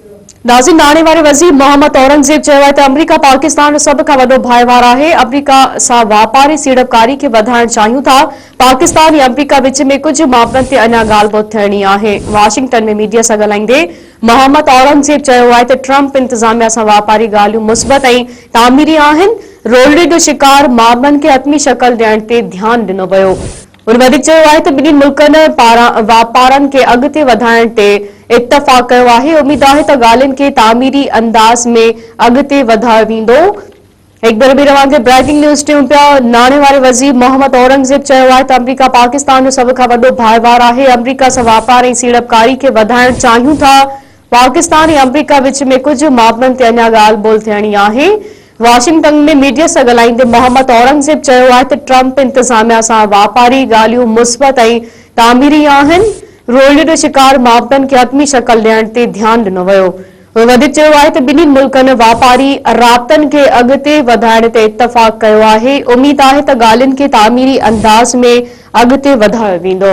नाज़रीन, नाणे वारे वज़ीर मोहम्मद औरंगज़ेब चयो आहे त अमरीका पाकिस्तान जो सभ खां वॾो भाईवार आहे। अमरीका सां वापारी सीड़पकारी खे वधाइण चाहियूं था। पाकिस्तान ऐं अमरीका विच में कुझु मामलनि ते अञा ॻाल्हि ॿोलि थियणी आहे। वाशिंगटन में मीडिया सां ॻाल्हाईंदे मोहम्मद औरंगज़ेब चयो आहे त ट्रंप इंतज़ामिया सां वापारी ॻाल्हियूं मुस्बत ऐं तामीरी आहिनि। रोलड़े जो शिकार मामलनि खे हतमी शक्ल ॾियण ते ध्यानु ॾिनो वियो। उन वधीक चयो आहे त ॿिन्ही मुल्कनि पारां वापारनि खे अॻिते वधाइण ते इत्तफ़ाक़ कयो आहे। उम्मीद आहे त ॻाल्हियुनि खे तामीरी अंदाज़ में अॻिते वधायो वेंदो। एक बार भी रवांगे ब्रेकिंग न्यूज़ टियूं पिया। नाणे वारे वज़ीर मोहम्मद औरंगज़ेब चयो आहे त अमरीका पाकिस्तान जो सभ खां वॾो भाईवार आहे। अमरीका सां वापार ऐं सीड़पकारी खे वधाइण चाहियूं था। पाकिस्तान ऐं अमरीका विच में कुझु मामलनि ते अञा ॻाल्हि ॿोलि थियणी आहे। वाशिंगटन में मीडिया सां ॻाल्हाईंदे मोहम्मद औरंगज़ेब चयो आहे त ट्रंप इंतज़ामिया सां वापारी ॻाल्हियूं मुस्बत ऐं तामीरी आहिनि। रोलड़े जो शिकार मामलनि खे हतमी शक्ल ॾियण ते ध्यानु ॾिनो वियो। वधीक चयो आहे त ॿिन्ही मुल्कनि वापारी राब्तनि खे अॻिते वधाइण ते इत्तफ़ाक़ कयो आहे। उम्मीद आहे त ॻाल्हियुनि खे तामीरी अंदाज़ में अॻिते वधायो वेंदो।